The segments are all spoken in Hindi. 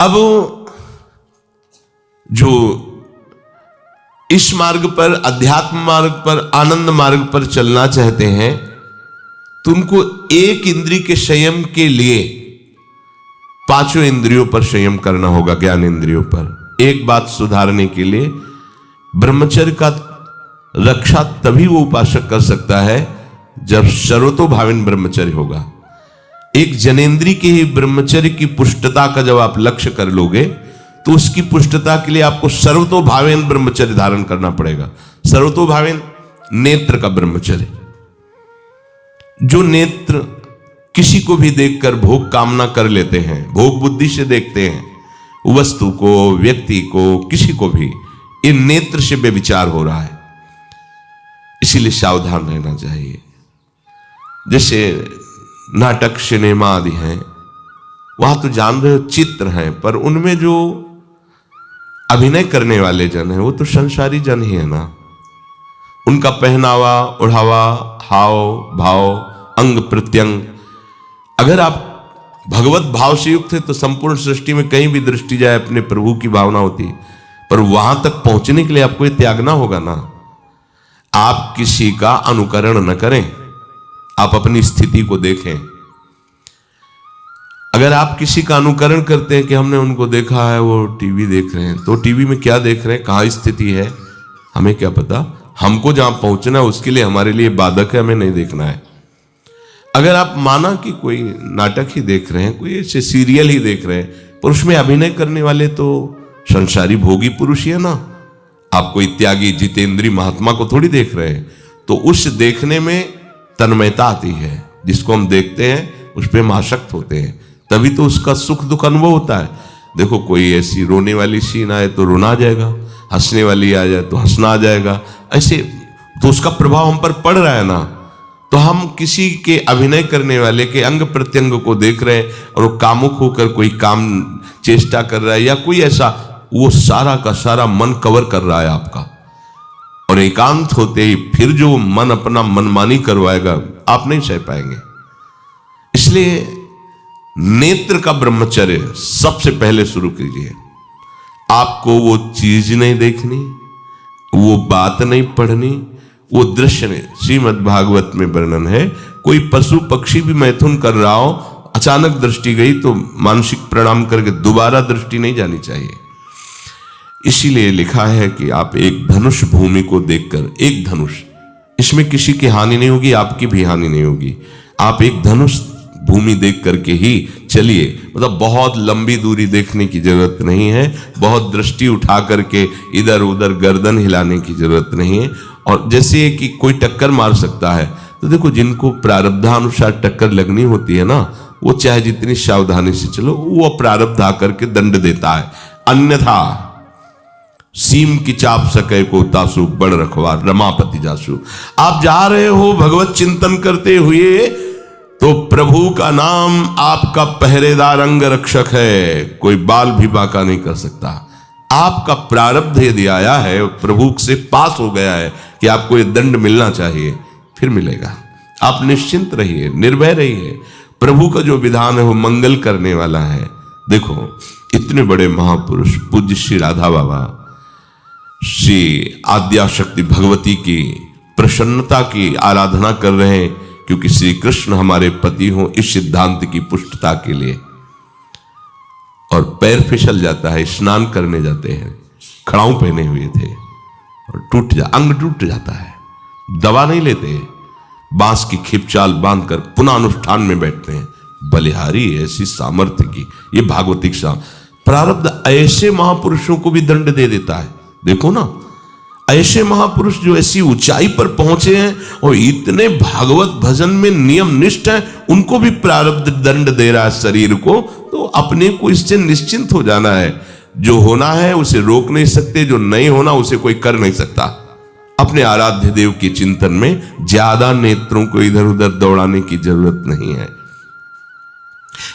अब जो इस मार्ग पर, अध्यात्म मार्ग पर, आनंद मार्ग पर चलना चाहते हैं तो उनको एक इंद्रिय के संयम के लिए पांचों इंद्रियों पर संयम करना होगा, ज्ञान इंद्रियों पर। एक बात सुधारने के लिए ब्रह्मचर्य का रक्षा तभी वो उपासक कर सकता है जब सर्वतोभावेन ब्रह्मचर्य होगा। एक जनेन्द्रीय के ही ब्रह्मचर्य की पुष्टता का जब आप लक्ष्य कर लोगे तो उसकी पुष्टता के लिए आपको सर्वतोभावेन ब्रह्मचर्य धारण करना पड़ेगा। सर्वतोभावेन नेत्र का ब्रह्मचर्य, जो नेत्र किसी को भी देखकर भोग कामना कर लेते हैं, भोग बुद्धि से देखते हैं वस्तु को, व्यक्ति को, किसी को भी, ये नेत्र से व्यभिचार हो रहा है, इसीलिए सावधान रहना चाहिए। जैसे नाटक, सिनेमा आदि हैं, वहां तो जान रहे हो चित्र हैं, पर उनमें जो अभिनय करने वाले जन हैं वो तो संसारी जन ही है ना। उनका पहनावा, ओढ़ावा, हाव भाव, अंग प्रत्यंग, अगर आप भगवत भाव से युक्त है तो संपूर्ण सृष्टि में कहीं भी दृष्टि जाए अपने प्रभु की भावना होती है। पर वहां तक पहुंचने के लिए आपको ये त्यागना होगा ना। आप किसी का अनुकरण न करें, आप अपनी स्थिति को देखें। अगर आप किसी का अनुकरण करते हैं कि हमने उनको देखा है, वो टीवी देख रहे हैं, तो टीवी में क्या देख रहे हैं, कहाँ स्थिति है, हमें क्या पता। हमको जहां पहुंचना है उसके लिए हमारे लिए बाधक है, हमें नहीं देखना है। अगर आप माना कि कोई नाटक ही देख रहे हैं, कोई ऐसे सीरियल ही देख रहे हैं, पर उसमें अभिनय करने वाले तो संसारी भोगी पुरुष ही है ना। आप कोई त्यागी जितेंद्रीय महात्मा को थोड़ी देख रहे हैं। तो उस देखने में तन्मयता आती है, जिसको हम देखते हैं उस पर हम आसक्त होते हैं, तभी तो उसका सुख दुख अनुभव होता है। देखो कोई ऐसी रोने वाली सीन आए तो रोना आ जाएगा, हंसने वाली आ जाए तो हंसना आ जाएगा, ऐसे तो उसका प्रभाव हम पर पड़ रहा है ना। तो हम किसी के अभिनय करने वाले के अंग प्रत्यंग को देख रहे हैं और वो कामुक होकर कोई काम चेष्टा कर रहा है या कोई ऐसा, वो सारा का सारा मन कवर कर रहा है आपका। और एकांत होते ही फिर जो मन अपना मनमानी करवाएगा आप नहीं सह पाएंगे। इसलिए नेत्र का ब्रह्मचर्य सबसे पहले शुरू कीजिए। आपको वो चीज नहीं देखनी, वो बात नहीं पढ़नी, वो दृश्य नहीं। श्रीमद् भागवत में वर्णन है, कोई पशु पक्षी भी मैथुन कर रहा हो, अचानक दृष्टि गई तो मानसिक प्रणाम करके दोबारा दृष्टि नहीं जानी चाहिए। इसीलिए लिखा है कि आप एक धनुष भूमि को देखकर, एक धनुष, इसमें किसी की हानि नहीं होगी, आपकी भी हानि नहीं होगी। आप एक धनुष भूमि देख करके ही चलिए। मतलब बहुत लंबी दूरी देखने की जरूरत नहीं है, बहुत दृष्टि उठा करके इधर उधर गर्दन हिलाने की जरूरत नहीं है। और जैसे कि कोई टक्कर मार सकता है, तो देखो जिनको प्रारब्धानुसार टक्कर लगनी होती है ना, वो चाहे जितनी सावधानी से चलो, वो प्रारब्ध आकर के दंड देता है। अन्यथा सीम की चाप सके को तासु, बड़ रखवार रमापति जासु। आप जा रहे हो भगवत चिंतन करते हुए, तो प्रभु का नाम आपका पहरेदार अंग रक्षक है, कोई बाल भी बाका नहीं कर सकता। आपका प्रारब्ध यदि आया है, प्रभु से पास हो गया है कि आपको ये दंड मिलना चाहिए, फिर मिलेगा। आप निश्चिंत रहिए, निर्भय रहिए। प्रभु का जो विधान है वो मंगल करने वाला है। देखो इतने बड़े महापुरुष पूज्य श्री राधा बाबा, श्री आद्याशक्ति भगवती की प्रसन्नता की आराधना कर रहे हैं, क्योंकि श्री कृष्ण हमारे पति हों, इस सिद्धांत की पुष्टता के लिए। और पैर फिसल जाता है, स्नान करने जाते हैं, खड़ाऊ पहने हुए थे और अंग टूट जाता है, दवा नहीं लेते, बांस की खिपचाल बांधकर पुनः अनुष्ठान में बैठते हैं। बलिहारी ऐसी सामर्थ्य की, ये भागवतिक प्रारब्ध ऐसे महापुरुषों को भी दंड दे देता है। देखो ना, ऐसे महापुरुष जो ऐसी ऊंचाई पर पहुंचे हैं और इतने भागवत भजन में नियम निष्ठ हैं, उनको भी प्रारब्ध दंड दे रहा है शरीर को। तो अपने को इससे निश्चिंत हो जाना है। जो होना है उसे रोक नहीं सकते, जो नहीं होना उसे कोई कर नहीं सकता। अपने आराध्य देव के चिंतन में ज्यादा नेत्रों को इधर उधर दौड़ाने की जरूरत नहीं है।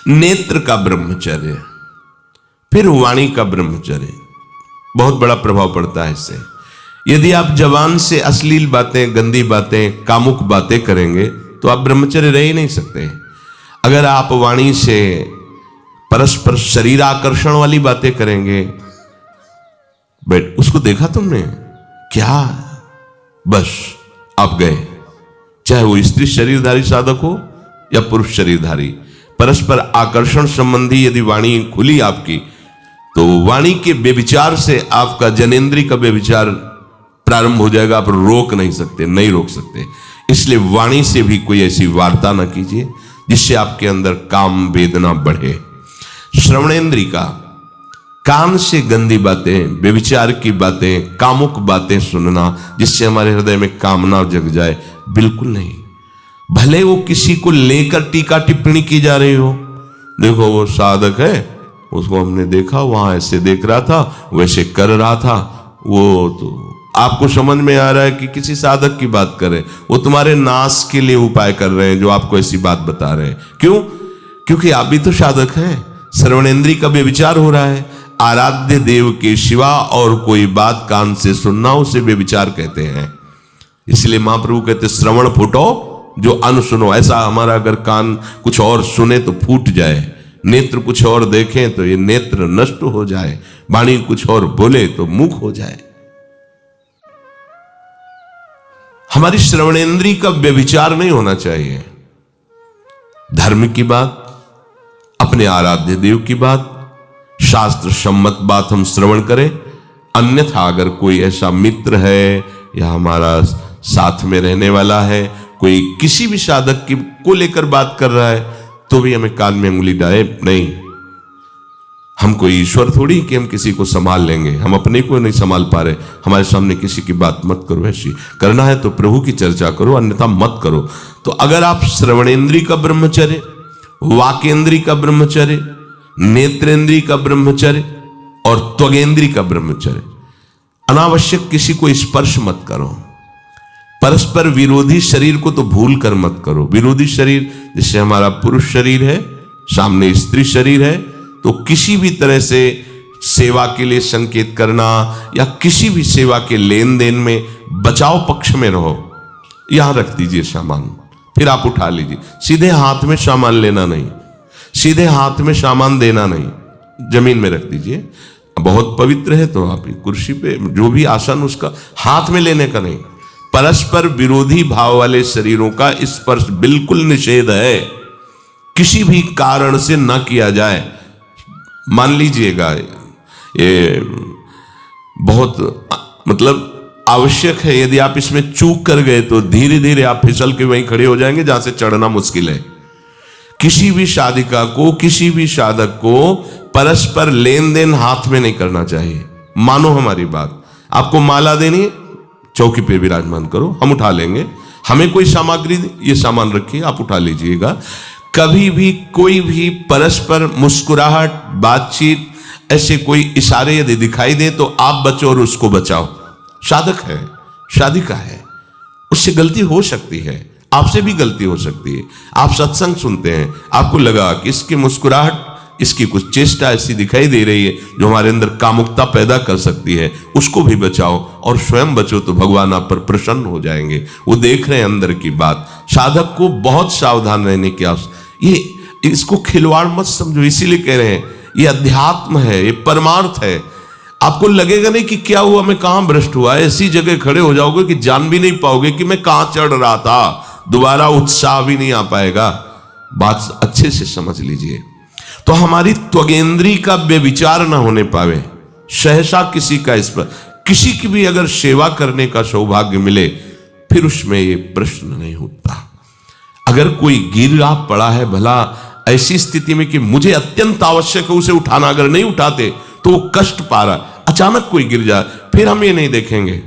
नेत्र का ब्रह्मचर्य, फिर वाणी का ब्रह्मचर्य, बहुत बड़ा प्रभाव पड़ता है इससे। यदि आप जबान से अश्लील बातें, गंदी बातें, कामुक बातें करेंगे तो आप ब्रह्मचर्य रह ही नहीं सकते। अगर आप वाणी से परस्पर शरीर आकर्षण वाली बातें करेंगे। बट उसको देखा तुमने क्या? बस आप गए, चाहे वो स्त्री शरीरधारी साधक हो या पुरुष शरीरधारी। परस्पर आकर्षण संबंधी यदि वाणी खुली आपकी, तो वाणी के व्यभिचार से आपका जनेंद्री का व्यभिचार प्रारंभ हो जाएगा। आप रोक नहीं सकते, नहीं रोक सकते। इसलिए वाणी से भी कोई ऐसी वार्ता ना कीजिए जिससे आपके अंदर काम वेदना बढ़े। श्रवणेंद्री का, कान से गंदी बातें, व्यभिचार की बातें, कामुक बातें सुनना जिससे हमारे हृदय में कामना जग जाए, बिल्कुल नहीं। भले वो किसी को लेकर टीका टिप्पणी की जा रही हो, देखो वो साधक है, उसको हमने देखा वहां ऐसे देख रहा था, वैसे कर रहा था, वो तो आपको समझ में आ रहा है कि किसी साधक की बात करें, वो तुम्हारे नाश के लिए उपाय कर रहे हैं जो आपको ऐसी बात बता रहे हैं। क्यों? क्योंकि आप भी तो साधक हैं। श्रवणेंद्री का व्यभिचार हो रहा है। आराध्य देव के सिवा और कोई बात कान से सुनना उसे व्यभिचार कहते हैं। इसलिए महाप्रभु कहते श्रवण फूटो जो अन सुनो। ऐसा हमारा अगर कान कुछ और सुने तो फूट जाए, नेत्र कुछ और देखें तो ये नेत्र नष्ट हो जाए, वाणी कुछ और बोले तो मुख हो जाए। हमारी श्रवणेंद्री का व्यभिचार नहीं होना चाहिए। धर्म की बात, अपने आराध्य देव की बात, शास्त्र सम्मत बात हम श्रवण करें। अन्यथा अगर कोई ऐसा मित्र है या हमारा साथ में रहने वाला है, कोई किसी भी साधक की को लेकर बात कर रहा है, तो भी हमें कान में उंगली डाले नहीं। हम कोई ईश्वर थोड़ी कि हम किसी को संभाल लेंगे, हम अपने को नहीं संभाल पा रहे। हमारे सामने किसी की बात मत करो, ऐसी करना है तो प्रभु की चर्चा करो, अन्यथा मत करो। तो अगर आप श्रवणेंद्री का ब्रह्मचर्य, वाकेंद्री का ब्रह्मचर्य, नेत्रेंद्री का ब्रह्मचर्य और त्वगेंद्री का ब्रह्मचर्य, अनावश्यक किसी को स्पर्श मत करो। परस्पर विरोधी शरीर को तो भूल कर मत करो। विरोधी शरीर जैसे हमारा पुरुष शरीर है, सामने स्त्री शरीर है, तो किसी भी तरह से सेवा के लिए संकेत करना या किसी भी सेवा के लेन देन में बचाव पक्ष में रहो। यहां रख दीजिए सामान, फिर आप उठा लीजिए। सीधे हाथ में सामान लेना नहीं, सीधे हाथ में सामान देना नहीं, जमीन में रख दीजिए। बहुत पवित्र है तो आप कुर्सी पे जो भी आसन उसका हाथ में लेने का नहीं। परस्पर विरोधी भाव वाले शरीरों का स्पर्श बिल्कुल निषेध है, किसी भी कारण से न किया जाए। मान लीजिएगा ये बहुत मतलब आवश्यक है, यदि आप इसमें चूक कर गए तो धीरे धीरे आप फिसल के वहीं खड़े हो जाएंगे जहां से चढ़ना मुश्किल है। किसी भी साधिका को, किसी भी साधक को परस्पर लेन देन हाथ में नहीं करना चाहिए। मानो हमारी बात, आपको माला देनी, चौकी पे विराजमान करो, हम उठा लेंगे। हमें कोई सामग्री, ये सामान रखिए, आप उठा लीजिएगा। कभी भी कोई भी परस्पर मुस्कुराहट, बातचीत, ऐसे कोई इशारे यदि दिखाई दे तो आप बचो और उसको बचाओ। साधक है, साधिका है, उससे गलती हो सकती है, आपसे भी गलती हो सकती है। आप सत्संग सुनते हैं, आपको लगा कि इसकी मुस्कुराहट, इसकी कुछ चेष्टा ऐसी दिखाई दे रही है जो हमारे अंदर कामुकता पैदा कर सकती है, उसको भी बचाओ और स्वयं बचो, तो भगवान आप पर प्रसन्न हो जाएंगे। वो देख रहे हैं अंदर की बात। साधक को बहुत सावधान रहने की आवश्यकता। ये इसको खिलवाड़ मत समझो, इसीलिए कह रहे हैं ये अध्यात्म है, ये परमार्थ है। आपको लगेगा नहीं कि क्या हुआ, मैं कहां भ्रष्ट हुआ, ऐसी जगह खड़े हो जाओगे कि जान भी नहीं पाओगे कि मैं कहां चढ़ रहा था, दोबारा उत्साह भी नहीं आ पाएगा। बात अच्छे से समझ लीजिए। तो हमारी त्वगेंद्री का व्यभिचार ना होने पावे, सहसा किसी का इस पर किसी की भी अगर सेवा करने का सौभाग्य मिले, फिर उसमें ये प्रश्न नहीं उठता। अगर कोई गिरा पड़ा है, भला ऐसी स्थिति में कि मुझे अत्यंत आवश्यक है उसे उठाना, अगर नहीं उठाते तो वो कष्ट पा रहा, अचानक कोई गिर जाए, फिर हम ये नहीं देखेंगे,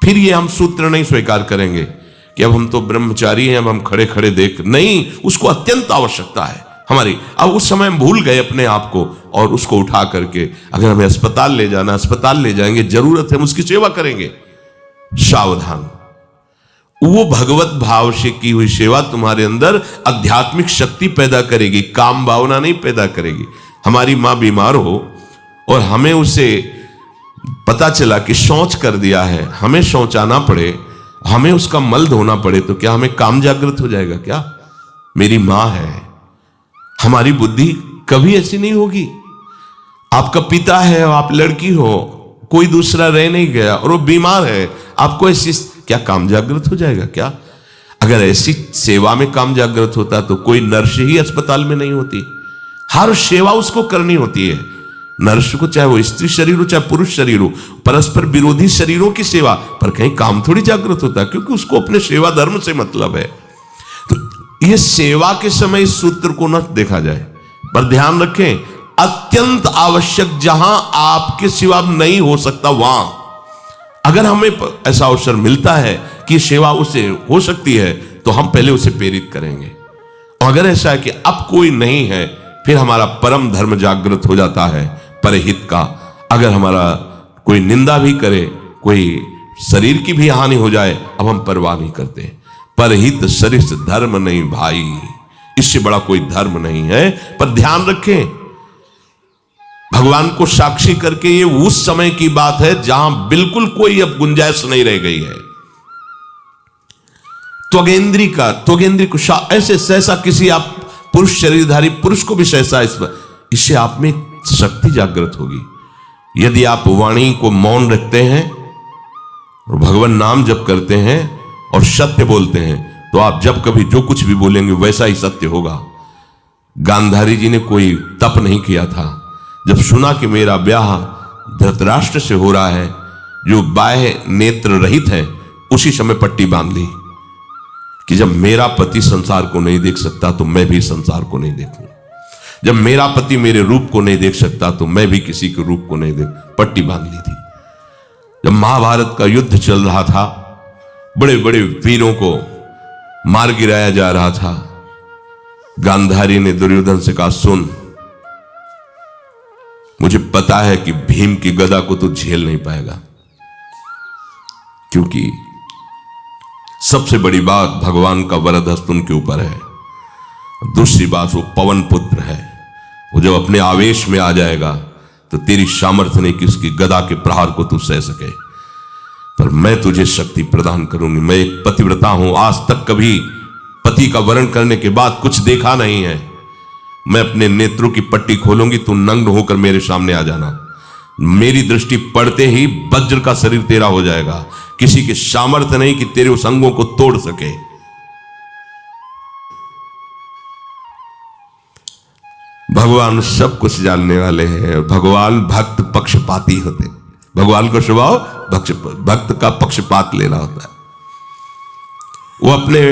फिर ये हम सूत्र नहीं स्वीकार करेंगे कि अब हम तो ब्रह्मचारी हैं, अब हम खड़े खड़े देख नहीं। उसको अत्यंत आवश्यकता है हमारी। अब उस समय हम भूल गए अपने आप को और उसको उठा करके अगर हमें अस्पताल ले जाना, अस्पताल ले जाएंगे, जरूरत है हम उसकी सेवा करेंगे। सावधान, वो भगवत भाव से की हुई सेवा तुम्हारे अंदर आध्यात्मिक शक्ति पैदा करेगी, काम भावना नहीं पैदा करेगी। हमारी मां बीमार हो और हमें उसे पता चला कि शौच कर दिया है, हमें शौचाना पड़े, हमें उसका मल धोना पड़े, तो क्या हमें काम जागृत हो जाएगा क्या? मेरी मां है, हमारी बुद्धि कभी ऐसी नहीं होगी। आपका पिता है और आप लड़की हो, कोई दूसरा रह नहीं गया और वो बीमार है, आपको ऐसी क्या काम जागृत हो जाएगा क्या? अगर ऐसी सेवा में काम जागृत होता तो कोई नर्स ही अस्पताल में नहीं होती। हर सेवा उसको करनी होती है, नर्स को, चाहे वो स्त्री शरीर हो चाहे पुरुष शरीर हो, परस्पर विरोधी शरीरों की सेवा, पर कहीं काम थोड़ी जागृत होता है, क्योंकि उसको अपने सेवा धर्म से मतलब है। तो ये सेवा के समय इस सूत्र को न देखा जाए, पर ध्यान रखें, अत्यंत आवश्यक जहां आपके सिवा नहीं हो सकता वहां अगर हमें ऐसा अवसर मिलता है कि सेवा उसे हो सकती है तो हम पहले उसे प्रेरित करेंगे। और अगर ऐसा है कि अब कोई नहीं है, फिर हमारा परम धर्म जागृत हो जाता है परहित का। अगर हमारा कोई निंदा भी करे, कोई शरीर की भी हानि हो जाए, अब हम परवाह नहीं करते। परहित सरिस धर्म नहीं भाई, इससे बड़ा कोई धर्म नहीं है। पर ध्यान रखें, भगवान को साक्षी करके ये उस समय की बात है जहां बिल्कुल कोई अब गुंजाइश नहीं रह गई है। त्वगेंद्री को ऐसे सहसा किसी आप पुरुष शरीरधारी पुरुष को भी सहसा इससे आप में शक्ति जागृत होगी। यदि आप वाणी को मौन रखते हैं और भगवान नाम जप करते हैं और सत्य बोलते हैं, तो आप जब कभी जो कुछ भी बोलेंगे वैसा ही सत्य होगा। गांधारी जी ने कोई तप नहीं किया था। जब सुना कि मेरा ब्याह धृतराष्ट्र से हो रहा है जो बाह्य नेत्र रहित है, उसी समय पट्टी बांध ली कि जब मेरा पति संसार को नहीं देख सकता तो मैं भी संसार को नहीं देखूं। जब मेरा पति मेरे रूप को नहीं देख सकता तो मैं भी किसी के रूप को नहीं देख, पट्टी बांध ली थी। जब महाभारत का युद्ध चल रहा था, बड़े बड़े वीरों को मार गिराया जा रहा था, गांधारी ने दुर्योधन से कहा, सुन, मुझे पता है कि भीम की गदा को तू झेल नहीं पाएगा, क्योंकि सबसे बड़ी बात भगवान का वरद हस्त उनके ऊपर है। दूसरी बात, वो पवन पुत्र है, वो जब अपने आवेश में आ जाएगा तो तेरी सामर्थ्य नहीं कि उसकी गदा के प्रहार को तू सह सके, पर मैं तुझे शक्ति प्रदान करूंगी। मैं एक पतिव्रता हूं, आज तक कभी पति का वरण करने के बाद कुछ देखा नहीं है। मैं अपने नेत्रों की पट्टी खोलूंगी, तू नंग होकर मेरे सामने आ जाना। मेरी दृष्टि पड़ते ही वज्र का शरीर तेरा हो जाएगा, किसी के सामर्थ्य नहीं कि तेरे उस अंगों को तोड़ सके। भगवान सब कुछ जानने वाले हैं। भगवान भक्त पक्षपाती होते, भगवान का स्वभाव भक्त का पक्षपात लेना होता है। वो अपने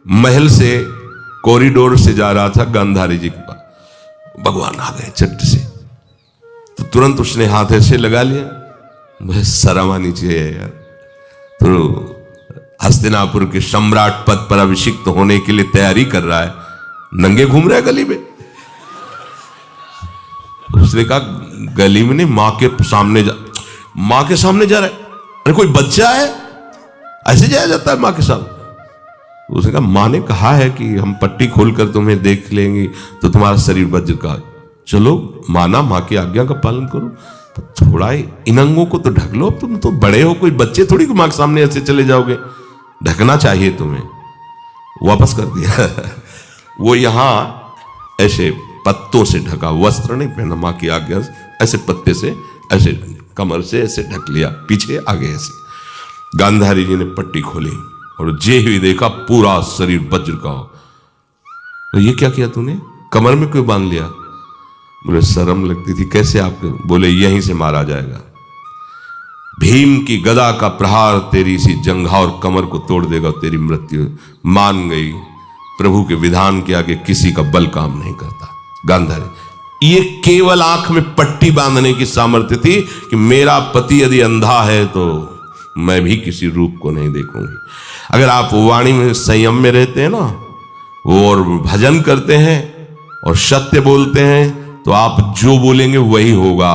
महल से कॉरिडोर से जा रहा था गांधारी जी के पास, भगवान आ गए चट से, तो तुरंत उसने हाथ ऐसे लगा लिया, मुझे शर्म आनी चाहिए यार, तो हस्तिनापुर के सम्राट पद पर अभिषिक्त होने के लिए तैयारी कर रहा है, नंगे घूम रहा है गली में। उसने कहा, गली में नहीं, मां के सामने जा रहा है। अरे कोई बच्चा है, ऐसे जाया जाता है मां के सामने? उसने कहा, मां ने कहा है कि हम पट्टी खोलकर तुम्हें देख लेंगे तो तुम्हारा शरीर वज्र का, चलो माना, मां की आज्ञा का पालन करो, तो थोड़ा इन अंगों को तो ढक लो, तुम तो बड़े हो, कोई बच्चे थोड़ी मां के सामने ऐसे चले जाओगे, ढकना चाहिए तुम्हें। वापस कर दिया। वो यहां ऐसे पत्तों से ढका, वस्त्र नहीं पहना, मां की आज्ञा, ऐसे पत्ते से ऐसे कमर से ऐसे ढक लिया, पीछे आगे ऐसे। गांधारी जी ने पट्टी खोली और जे ही देखा पूरा शरीर वज्र का। तो ये क्या किया तूने, कमर में क्यों बांध लिया? मुझे शर्म लगती थी, कैसे आपके? बोले यहीं से मारा जाएगा, भीम की गदा का प्रहार तेरी इसी जंघा और कमर को तोड़ देगा, तेरी मृत्यु। मान गई, प्रभु के विधान के आगे किसी का बल काम नहीं करता। गांधारी, ये केवल आंख में पट्टी बांधने की सामर्थ्य थी कि मेरा पति यदि अंधा है तो मैं भी किसी रूप को नहीं देखूंगी। अगर आप वाणी में संयम में रहते हैं ना, वो और भजन करते हैं और सत्य बोलते हैं, तो आप जो बोलेंगे वही होगा।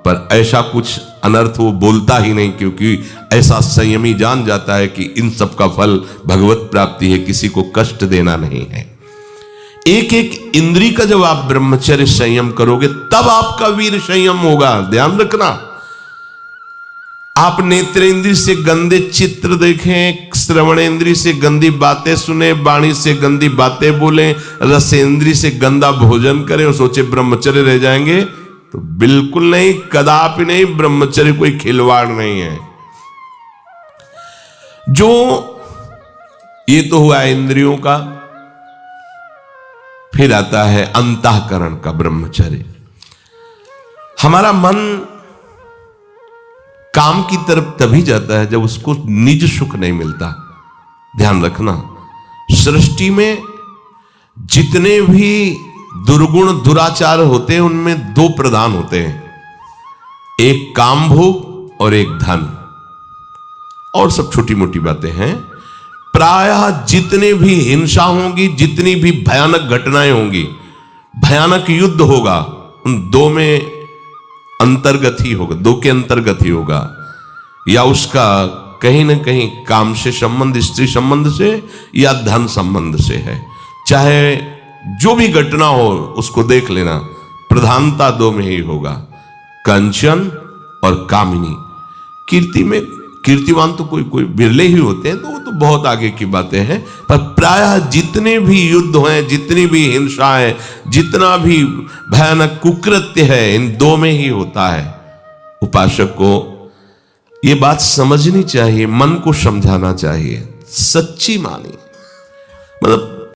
पर ऐसा कुछ अनर्थ वो बोलता ही नहीं, क्योंकि ऐसा संयमी जान जाता है कि इन सब का फल भगवत प्राप्ति है, किसी को कष्ट देना नहीं है। एक एक इंद्री का जब आप ब्रह्मचर्य संयम करोगे तब आपका वीर संयम होगा, ध्यान रखना। आप नेत्रेंद्रिय से गंदे चित्र देखें, श्रवणेंद्रिय से गंदी बातें सुने, वाणी से गंदी बातें बोलें, रसेंद्रिय से गंदा भोजन करें और सोचे ब्रह्मचर्य रह जाएंगे, तो बिल्कुल नहीं, कदापि नहीं। ब्रह्मचर्य कोई खिलवाड़ नहीं है। जो ये तो हुआ इंद्रियों का, फिर आता है अंतःकरण का ब्रह्मचर्य। हमारा मन काम की तरफ तभी जाता है जब उसको निज सुख नहीं मिलता। ध्यान रखना, सृष्टि में जितने भी दुर्गुण दुराचार होते हैं उनमें दो प्रधान होते हैं, एक काम भोग और एक धन, और सब छोटी मोटी बातें हैं। प्रायः जितने भी हिंसा होगी, जितनी भी भयानक घटनाएं होंगी, भयानक युद्ध होगा, उन दो में अंतर्गत ही होगा, दो के अंतर्गत ही होगा। या उसका कहीं ना कहीं काम से संबंध, स्त्री संबंध से या धन संबंध से है। चाहे जो भी घटना हो उसको देख लेना, प्रधानता दो में ही होगा, कंचन और कामिनी। कीर्ति में कीर्तिवान तो कोई बिरले ही होते हैं, तो वो तो बहुत आगे की बातें हैं। पर प्रायः जितने भी युद्ध हैं, जितनी भी हिंसा है, जितना भी भयानक कुकृत्य है, इन दो में ही होता है। उपासक को ये बात समझनी चाहिए, मन को समझाना चाहिए, सच्ची मानी। मतलब